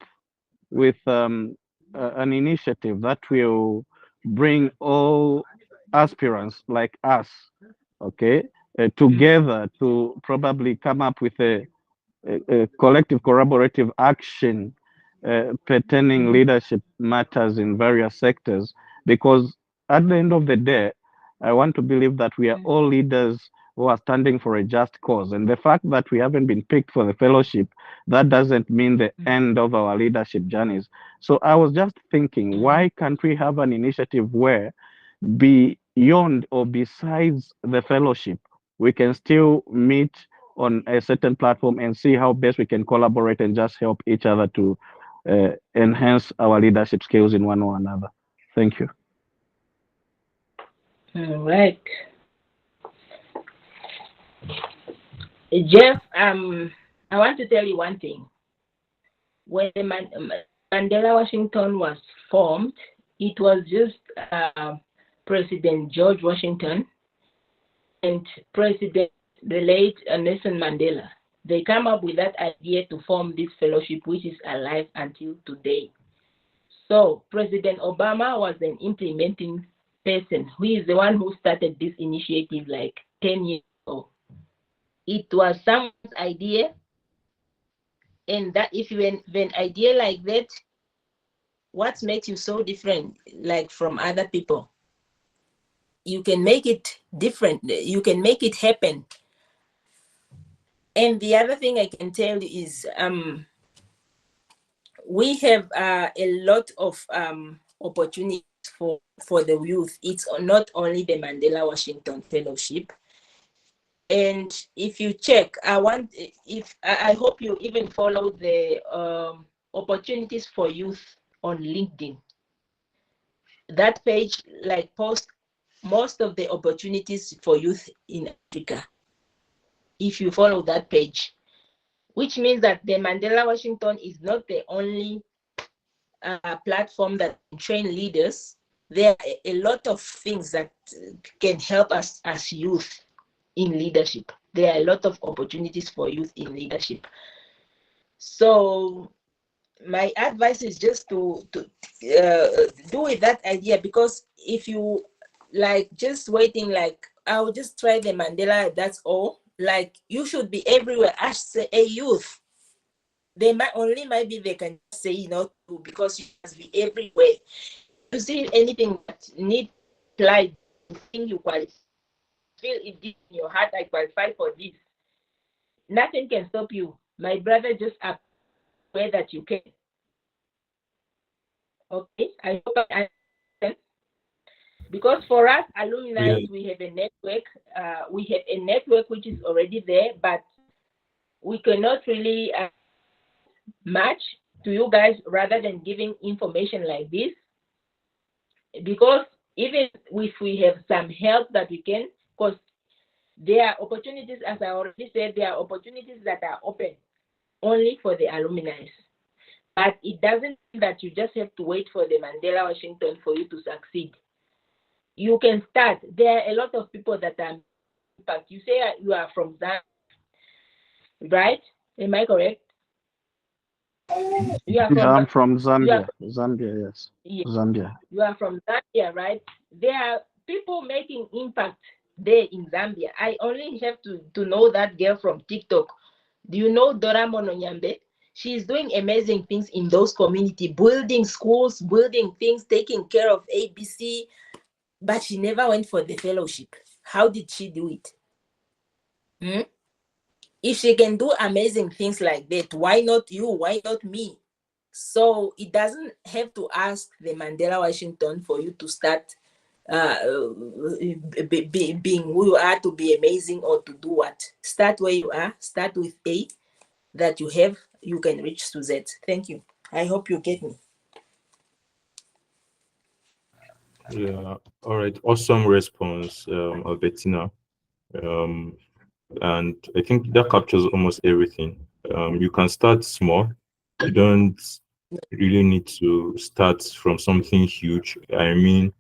with an initiative that will bring all aspirants like us, okay, together to probably come up with a collective collaborative action pertaining leadership matters in various sectors? Because at the end of the day, I want to believe that we are all leaders who are standing for a just cause. And the fact that we haven't been picked for the fellowship, that doesn't mean the end of our leadership journeys. So I was just thinking, why can't we have an initiative where beyond or besides the fellowship, we can still meet on a certain platform and see how best we can collaborate and just help each other to enhance our leadership skills in one or another. Thank you. All right. Jeff, I want to tell you one thing. When Mandela Washington was formed, it was just President George Washington and President the late Nelson Mandela. They come up with that idea to form this fellowship, which is alive until today. So President Obama was an implementing person who is the one who started this initiative like 10 years ago. It was someone's idea, and that if you have an idea like that, what makes you so different, like from other people? You can make it different. You can make it happen. And the other thing I can tell you is we have a lot of opportunities for the youth. It's not only the Mandela Washington Fellowship. And if you check, I hope you even follow the opportunities for youth on LinkedIn. That page like posts most of the opportunities for youth in Africa. If you follow that page, which means that the Mandela Washington is not the only platform that can train leaders. There are a lot of things that can help us as youth in leadership. There are a lot of opportunities for youth in leadership. So my advice is just to do with that idea, because if you like just waiting, like I'll just try the Mandela, that's all. Like you should be everywhere as a youth. They might be they can say no to, because you must be everywhere. You see anything that need applied, think you qualify, feel it deep in your heart, I qualify for this. Nothing can stop you. My brother, just up where that you can. Okay, I hope I understand. Because for us alumni, we have a network. We have a network which is already there, but we cannot really match to you guys rather than giving information like this. Because even if we have some help that we can, because there are opportunities, as I already said, there are opportunities that are open only for the alumni. But it doesn't mean that you just have to wait for the Mandela Washington for you to succeed. You can start. There are a lot of people that are impact. You say you are from Zambia, right? Am I correct? You are from, I'm from Zambia. Zambia, yes. Yeah. Zambia. You are from Zambia, right? There are people making impact there in Zambia. I only have to know that girl from TikTok. Do you know Dora Mononyambe? She's doing amazing things in those communities, building schools, building things, taking care of ABC, but she never went for the fellowship. How did she do it? If she can do amazing things like that, why not you? Why not me? So it doesn't have to ask the Mandela Washington for you to start being who you are to be amazing or to do what. Start where you are. Start with A that you have. You can reach to Z. Thank you. I hope you get me. Yeah. All right. Awesome response, Albertina. Um, and I think that captures almost everything. You can start small. You don't really need to start from something huge. I mean,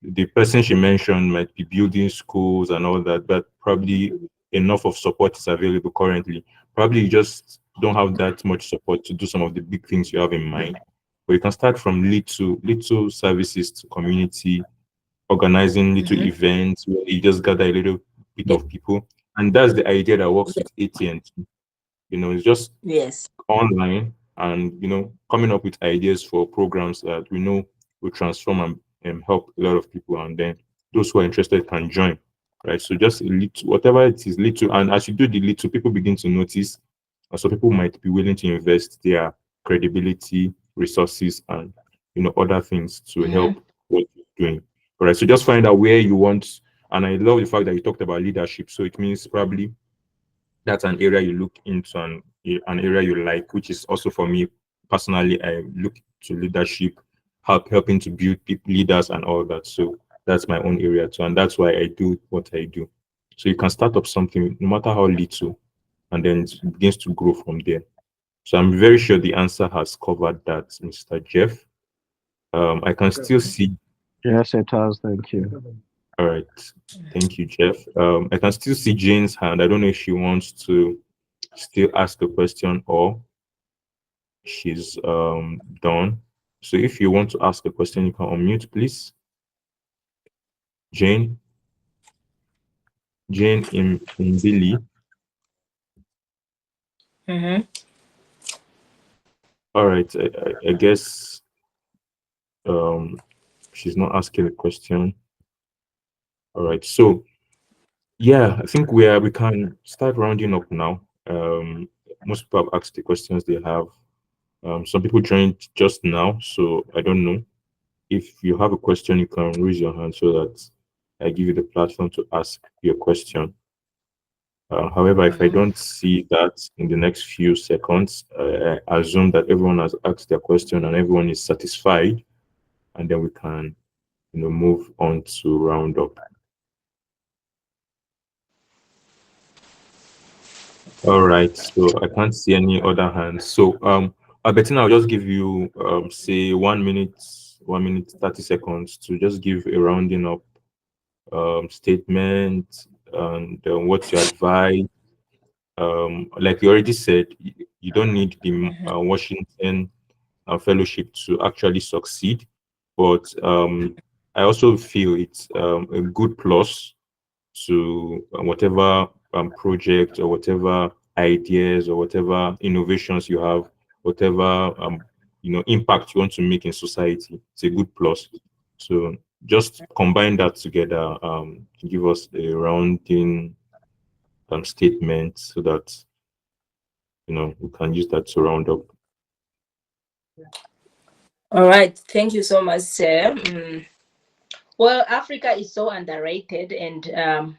the person she mentioned might be building schools and all that, but probably enough of support is available currently. Probably you just don't have that much support to do some of the big things you have in mind. But you can start from little services to community, organizing little events where you just gather a little bit Yes. of people. And that's the idea that works with AT&T. It's just Yes. online and coming up with ideas for programs that we know will transform and help a lot of people, and then those who are interested can join, right? So just a little, whatever it is, little, and as you do the little, people begin to notice, and so people might be willing to invest their credibility, resources, and other things to help what you're doing. All right, so just find out where you want. And I love the fact that you talked about leadership, so it means probably that's an area you look into, and an area you like, which is also for me personally. I look to leadership, helping to build people, leaders, and all that. So that's my own area too, and that's why I do what I do. So you can start up something, no matter how little, and then it begins to grow from there. So I'm very sure the answer has covered that, Mr. Jeff. I can still see. Yes, it has. Thank you. All right, thank you, Jeff. I can still see Jane's hand. I don't know if she wants to still ask a question or she's done. So if you want to ask a question, you can unmute, please. Jane, in Billy. All right, I guess she's not asking a question. All right, so yeah, I think we can start rounding up now. Most people have asked the questions they have. Some people joined just now, so I don't know. If you have a question, you can raise your hand so that I give you the platform to ask your question. However, if I don't see that in the next few seconds, I assume that everyone has asked their question and everyone is satisfied, and then we can, move on to round up. All right, so I can't see any other hands. So, Albertina, I'll just give you, say 1 minute, 30 seconds to just give a rounding up statement, and what's your advice. Like you already said, you don't need the Washington fellowship to actually succeed, but I also feel it's a good plus to whatever project or whatever ideas or whatever innovations you have, whatever impact you want to make in society. It's a good plus. So just combine that together to give us a rounding statement so that we can use that to round up. All right. Thank you so much, sir. Well, Africa is so underrated, and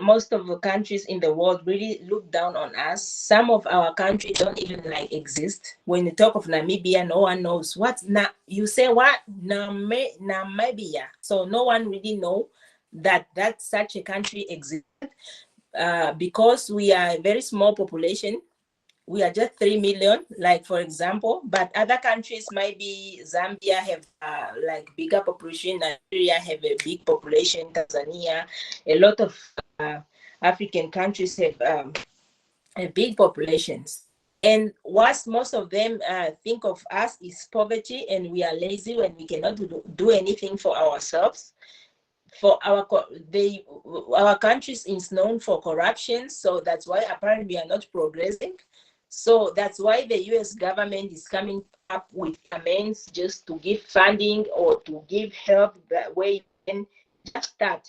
most of the countries in the world really look down on us. Some of our countries don't even exist. When you talk of Namibia, no one knows what you say. What Namibia? So no one really know that such a country exists. Because we are a very small population. We are just 3 million, for example, but other countries, maybe Zambia have bigger population, Nigeria have a big population, Tanzania, a lot of African countries have a big populations. And what most of them think of us is poverty, and we are lazy when we cannot do anything for ourselves. For our country is known for corruption, so that's why apparently we are not progressing. So that's why the US government is coming up with amends just to give funding or to give help that way you can just start.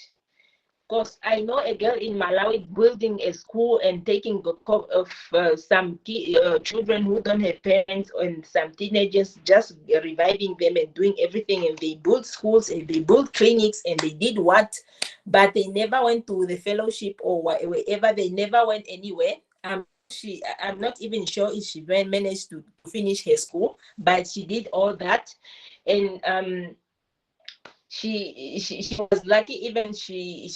Because I know a girl in Malawi building a school and taking of some children who don't have parents and some teenagers, just reviving them and doing everything. And they built schools and they built clinics and they did what, but they never went to the fellowship or wherever. They never went anywhere. I'm not even sure if she managed to finish her school, but she did all that. And she was lucky. Even she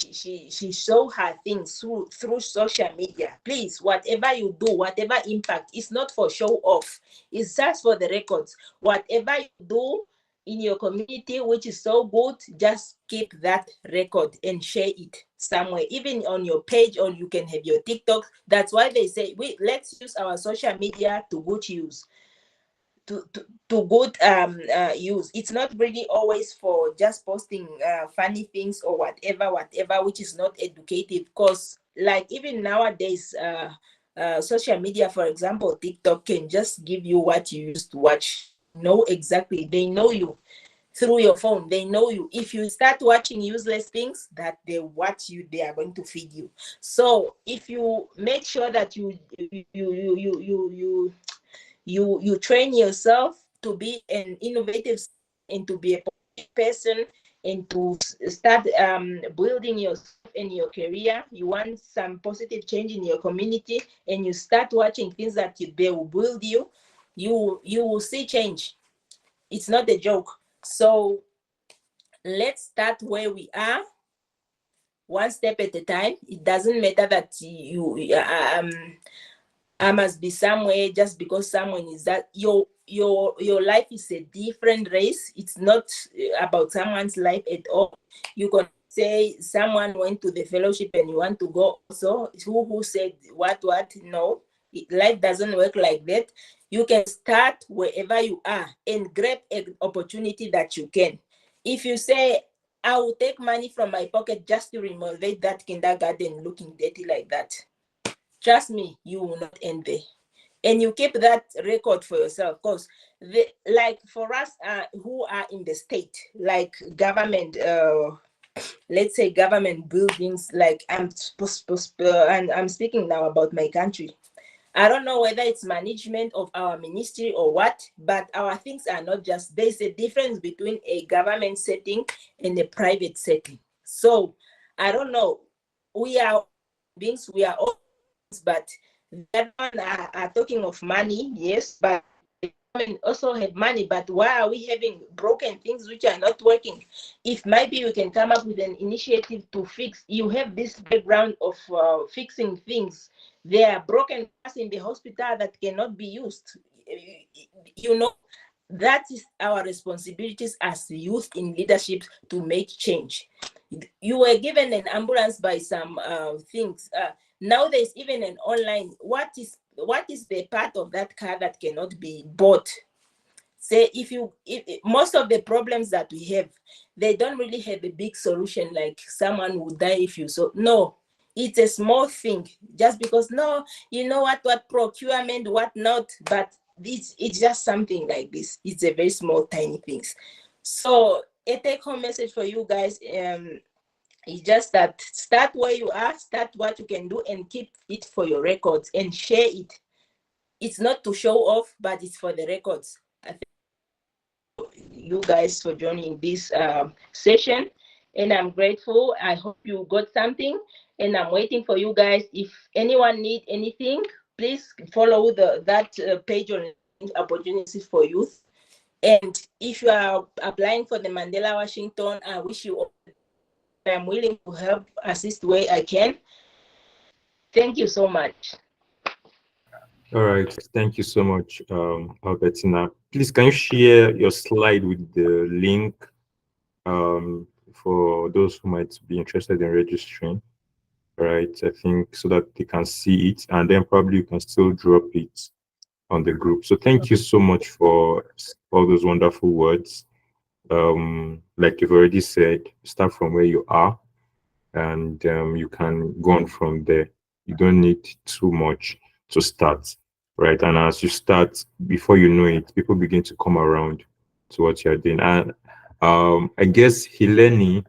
saw her things through social media. Please, whatever you do, whatever impact, it's not for show off, it's just for the records. Whatever you do in your community which is so good, just keep that record and share it somewhere, even on your page, or you can have your TikTok. That's why they say let's use our social media to good use, to good use. It's not really always for just posting funny things or whatever, which is not educative. Because like even nowadays, social media, for example, TikTok can just give you what you used to watch. Know exactly, they know you through your phone. They know you. If you start watching useless things that they watch you, they are going to feed you. So if you make sure that you train yourself to be an innovative and to be a positive person and to start building yourself and your career. You want some positive change in your community, and you start watching things that they will build you. You will see change. It's not a joke. So let's start where we are, one step at a time. It doesn't matter that I must be somewhere just because someone is that. Your life is a different race. It's not about someone's life at all. You can say someone went to the fellowship and you want to go also. Who said what? No, life doesn't work like that. You can start wherever you are and grab an opportunity that you can. If you say, I will take money from my pocket just to renovate that kindergarten looking dirty like that, trust me, you will not end there. And you keep that record for yourself. Because like for us who are in the state, like government, let's say government buildings, like I'm and I'm speaking now about my country. I don't know whether it's management of our ministry or what, but our things are not just, there's a difference between a government setting and a private setting. So I don't know. We are beings, we are all, but that one are talking of money, yes, but also have money. But why are we having broken things which are not working? If maybe we can come up with an initiative to fix, you have this background of fixing things. There are broken parts in the hospital that cannot be used. You know, that is our responsibilities as youth in leadership, to make change. You were given an ambulance by some things. Now there's even an online. What is the part of that car that cannot be bought? Say if most of the problems that we have, they don't really have a big solution, like someone will die if you so. No, it's a small thing. Just because, no, you know what procurement, what not, but it's just something like this. It's a very small, tiny things. So a take-home message for you guys, it's just that start where you are, start what you can do, and keep it for your records and share it. It's not to show off, but it's for the records. I thank you guys for joining this session, and I'm grateful. I hope you got something, and I'm waiting for you guys. If anyone need anything, please follow that page on Opportunities for Youth. And if you are applying for the Mandela Washington, I wish you all. I'm willing to help, assist where I can. Thank you so much. All right, thank you so much, Albertina. Please, can you share your slide with the link for those who might be interested in registering? All right, I think so that they can see it, and then probably you can still drop it on the group. So thank you so much for all those wonderful words. Like you've already said, start from where you are, and you can go on from there. You don't need too much to start, right? And as you start, before you know it, people begin to come around to what you're doing. And I guess Heleni,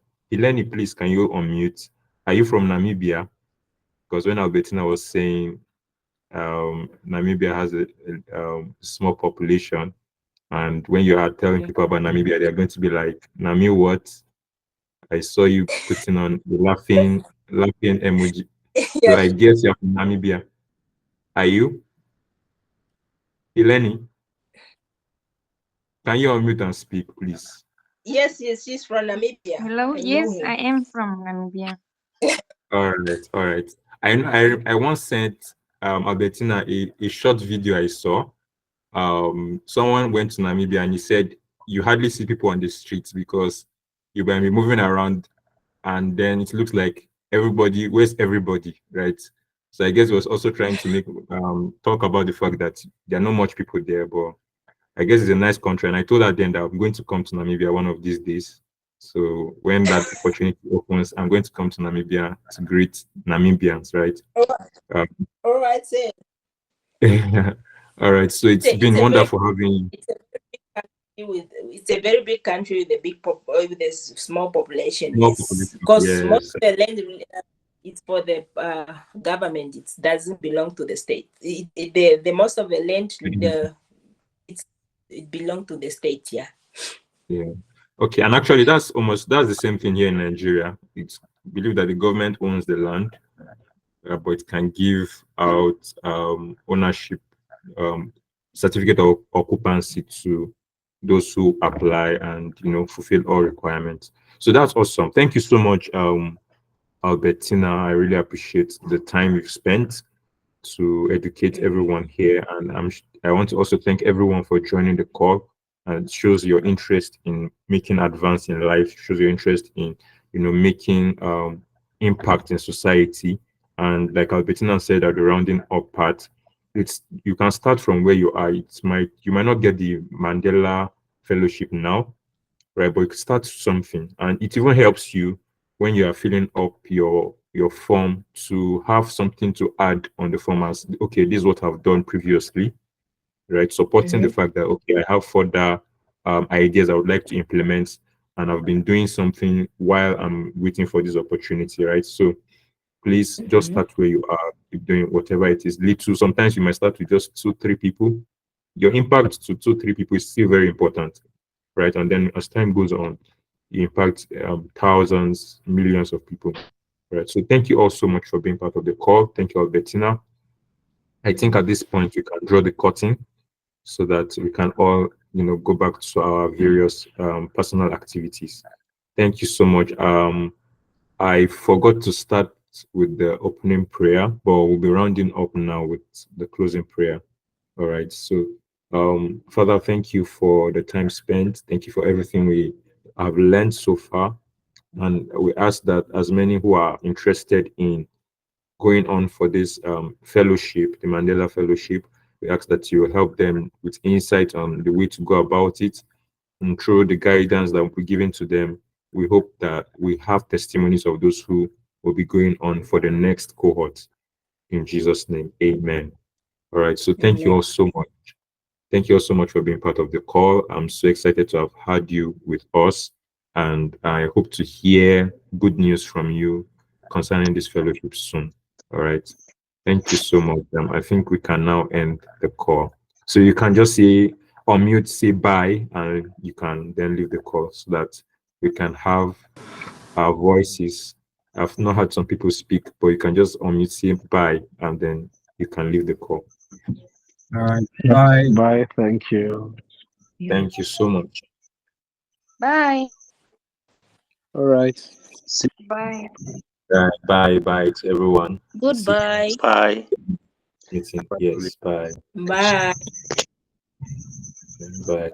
please, can you unmute Are you from Namibia? Because when Albertina was saying Namibia has a small population, and when you are telling people about Namibia, they're going to be like, Nami what? I saw you putting on the laughing emoji. So I Yes, guess you're from Namibia. Are you? Eleni, can you unmute and speak, please? yes, she's from Namibia. Hello. I know Yes, her. I am from Namibia. All right, all right. I once sent Albertina a short video I saw. Someone went to Namibia and he said you hardly see people on the streets because you might be moving around, and then it looks like everybody, where's everybody, right? So I guess he was also trying to make talk about the fact that there are not much people there, but I guess it's a nice country. And I told her then that I'm going to come to Namibia one of these days. So when that opportunity opens, I'm going to come to Namibia to greet Namibians, right? Um, All right, say all right. So it's been it's a very wonderful having you. it's a very big country with it's a very big country with a big with a small population. Small Yes, population. because most Yes. of the land it's for the government. It doesn't belong to the state. The most of the land it belongs to the state. Yeah. Yeah. Okay. And actually, that's the same thing here in Nigeria. It's believed that the government owns the land, but it can give out ownership certificate of occupancy to those who apply and fulfill all requirements. So that's awesome. Thank you so much, Albertina. I really appreciate the time you've spent to educate everyone here, and I want to also thank everyone for joining the call. And it shows your interest in making advance in life, shows your interest in making impact in society. And like Albertina said at the rounding up part, you can start from where you are. You might not get the Mandela Fellowship now, right? But you can start something, and it even helps you when you are filling up your form to have something to add on the form as, okay, this is what I've done previously, right? Supporting the fact that, okay, I have further ideas I would like to implement, and I've been doing something while I'm waiting for this opportunity, right? So please just start where you are, keep doing whatever it is. Little, sometimes you might start with just 2-3 people. Your impact to 2-3 people is still very important, right? And then as time goes on, you impact thousands, millions of people, right? So thank you all so much for being part of the call. Thank you, Albertina. I think at this point we can draw the curtain so that we can all, go back to our various personal activities. Thank you so much. I forgot to start with the opening prayer, but we'll be rounding up now with the closing prayer. All right. So, Father, thank you for the time spent. Thank you for everything we have learned so far. And we ask that as many who are interested in going on for this fellowship, the Mandela Fellowship, we ask that you help them with insight on the way to go about it. And through the guidance that will be given to them, we hope that we have testimonies of those who will be going on for the next cohort. In Jesus' name, amen. All right. So thank you all so much. Thank you all so much for being part of the call. I'm so excited to have had you with us, and I hope to hear good news from you concerning this fellowship soon. All right. Thank you so much. I think we can now end the call. So you can just say unmute, say bye, and you can then leave the call so that we can have our voices. I've not had some people speak, but you can just unmute, say bye, and then you can leave the call. All right. Bye. Bye. Thank you. Thank you so much. Bye. All right. Bye. Bye bye to everyone. Goodbye. Bye. Yes, bye. Bye. Bye.